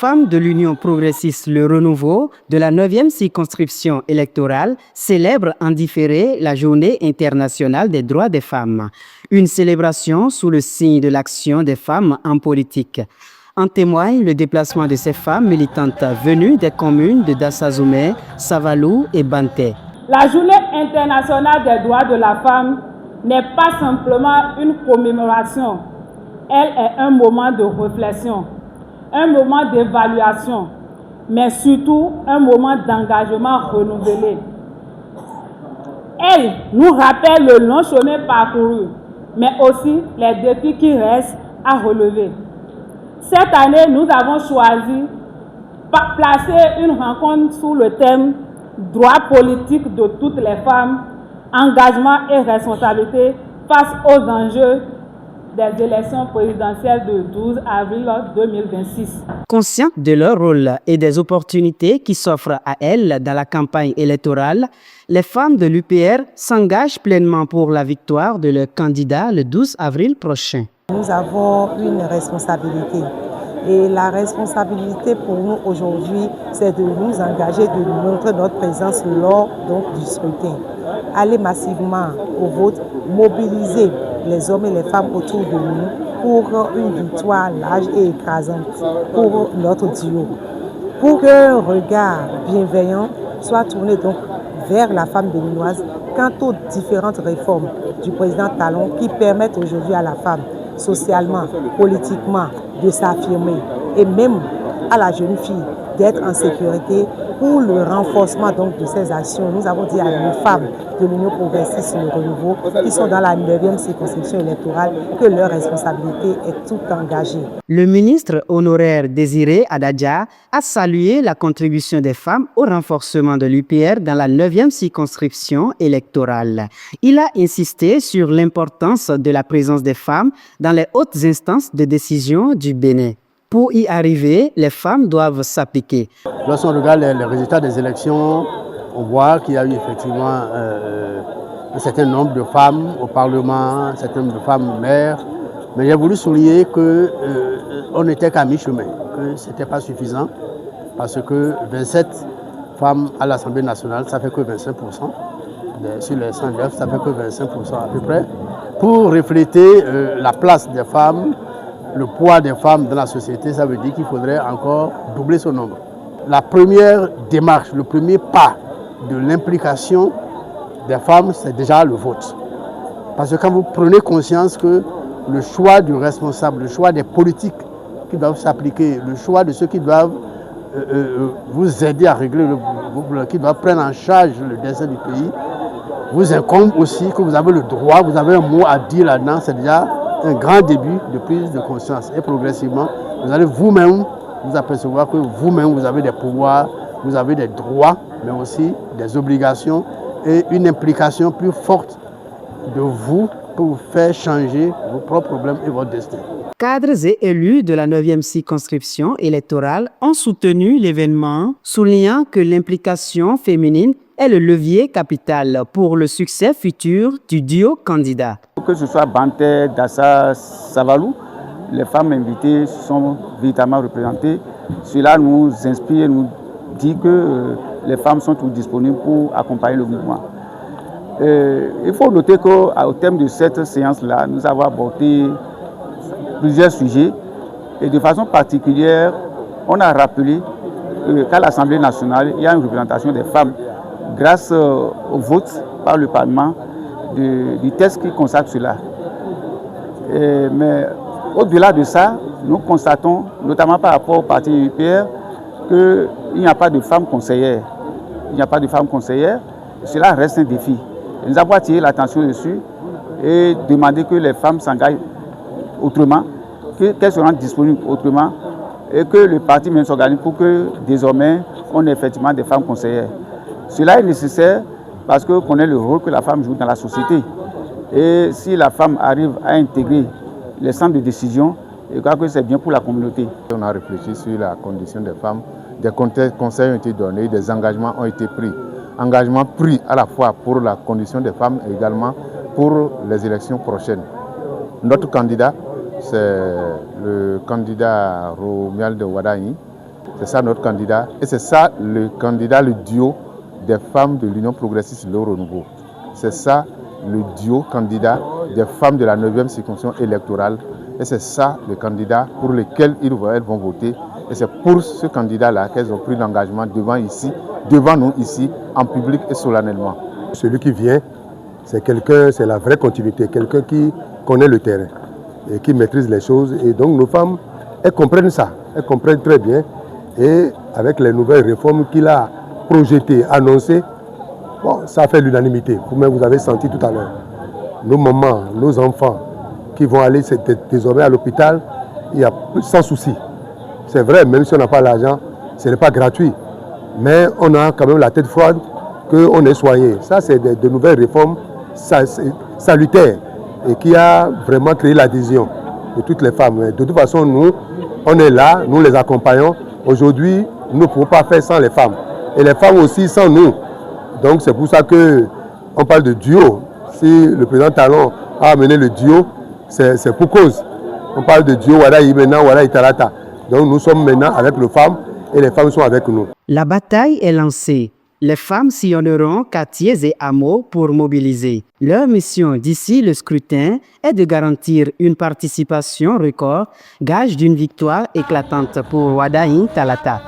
femmes de l'Union progressiste Le Renouveau de la 9e circonscription électorale célèbrent en différé la Journée internationale des droits des femmes, une célébration sous le signe de l'action des femmes en politique. En témoigne le déplacement de ces femmes militantes venues des communes de Dassazoumé, Savalou et Banté. La Journée internationale des droits de la femme n'est pas simplement une commémoration, elle est un moment de réflexion, un moment d'évaluation, mais surtout un moment d'engagement renouvelé. Elle nous rappelle le long chemin parcouru, mais aussi les défis qui restent à relever. Cette année, nous avons choisi de placer une rencontre sous le thème « Droits politiques de toutes les femmes, engagement et responsabilité face aux enjeux des élections présidentielles du 12 avril 2026. » Conscientes de leur rôle et des opportunités qui s'offrent à elles dans la campagne électorale, les femmes de l'UPR s'engagent pleinement pour la victoire de leur candidat le 12 avril prochain. Nous avons une responsabilité et la responsabilité pour nous aujourd'hui, c'est de nous engager, de montrer notre présence lors du scrutin. Aller massivement au vote, mobiliser les hommes et les femmes autour de nous pour une victoire large et écrasante pour notre duo. Pour qu'un regard bienveillant soit tourné vers la femme béninoise quant aux différentes réformes du président Talon qui permettent aujourd'hui à la femme socialement, politiquement, de s'affirmer et même à la jeune fille d'être en sécurité pour le renforcement de ces actions. Nous avons dit à nos femmes de l'Union progressiste Le Renouveau qui sont dans la 9e circonscription électorale que leur responsabilité est tout engagée. Le ministre honoraire Désiré Adadja a salué la contribution des femmes au renforcement de l'UPR dans la 9e circonscription électorale. Il a insisté sur l'importance de la présence des femmes dans les hautes instances de décision du Bénin. Pour y arriver, les femmes doivent s'appliquer. Lorsqu'on regarde les résultats des élections, on voit qu'il y a eu effectivement un certain nombre de femmes au Parlement, un certain nombre de femmes maires. Mais j'ai voulu souligner qu'on n'était qu'à mi-chemin, que ce n'était pas suffisant, parce que 27 femmes à l'Assemblée nationale, ça fait que 25%. Sur les 109, ça fait que 25% à peu près. Pour refléter la place des femmes, le poids des femmes dans la société, ça veut dire qu'il faudrait encore doubler ce nombre. La première démarche, le premier pas de l'implication des femmes, c'est déjà le vote. Parce que quand vous prenez conscience que le choix du responsable, le choix des politiques qui doivent s'appliquer, le choix de ceux qui doivent vous aider à régler qui doivent prendre en charge le destin du pays, vous incombe aussi que vous avez le droit, vous avez un mot à dire là-dedans, c'est déjà un grand début de prise de conscience. Et progressivement, vous allez vous-même vous apercevoir que vous-même, vous avez des pouvoirs, vous avez des droits, mais aussi des obligations et une implication plus forte de vous pour vous faire changer vos propres problèmes et votre destin. Cadres et élus de la 9e circonscription électorale ont soutenu l'événement, soulignant que l'implication féminine est le levier capital pour le succès futur du duo candidat. Que ce soit Banté, Dassa, Savalou, les femmes invitées sont véritablement représentées. Cela nous inspire, nous dit que les femmes sont toutes disponibles pour accompagner le mouvement. Il faut noter qu'au terme de cette séance-là, nous avons abordé plusieurs sujets et de façon particulière, on a rappelé qu'à l'Assemblée nationale, il y a une représentation des femmes grâce au vote par le Parlement du texte qui consacre cela. Mais au-delà de ça, nous constatons, notamment par rapport au parti UPR, qu'il n'y a pas de femmes conseillères. Il n'y a pas de femmes conseillères. Cela reste un défi. Et nous avons attiré l'attention dessus et demandé que les femmes s'engagent autrement, qu'elles seront disponibles autrement et que le parti même s'organise pour que désormais on ait effectivement des femmes conseillères. Cela est nécessaire parce qu'on connaît le rôle que la femme joue dans la société. Et si la femme arrive à intégrer les centres de décision, je crois que c'est bien pour la communauté. On a réfléchi sur la condition des femmes, des conseils ont été donnés, des engagements ont été pris. Engagements pris à la fois pour la condition des femmes et également pour les élections prochaines. Notre candidat, c'est le candidat Romuald Wadani, C'est ça notre candidat. Et c'est ça le candidat, le duo des femmes de l'Union progressiste Le Renouveau. C'est ça le duo candidat des femmes de la 9e circonscription électorale. Et c'est ça le candidat pour lequel elles vont voter. Et c'est pour ce candidat-là qu'elles ont pris l'engagement devant nous ici, en public et solennellement. Celui qui vient, c'est quelqu'un, c'est la vraie continuité, quelqu'un qui connaît le terrain et qui maîtrise les choses. Et donc nos femmes, elles comprennent ça, elles comprennent très bien. Et avec les nouvelles réformes qu'il a projetées, annoncées, bon, ça fait l'unanimité. Vous-même, vous avez senti tout à l'heure. Nos mamans, nos enfants qui vont aller désormais à l'hôpital, il y a sans souci. C'est vrai, même si on n'a pas l'argent, ce n'est pas gratuit. Mais on a quand même la tête froide qu'on est soigné. Ça, c'est de nouvelles réformes salutaires et qui a vraiment créé l'adhésion de toutes les femmes. De toute façon, nous, on est là, nous les accompagnons. Aujourd'hui, nous ne pouvons pas faire sans les femmes. Et les femmes aussi sans nous. Donc c'est pour ça qu'on parle de duo. Si le président Talon a amené le duo, c'est pour cause. On parle de duo, Wada Ibena, Wada Italata. Donc nous sommes maintenant avec les femmes et les femmes sont avec nous. La bataille est lancée. Les femmes sillonneront quartiers et hameaux pour mobiliser. Leur mission d'ici le scrutin est de garantir une participation record, gage d'une victoire éclatante pour Wadaïn Talata.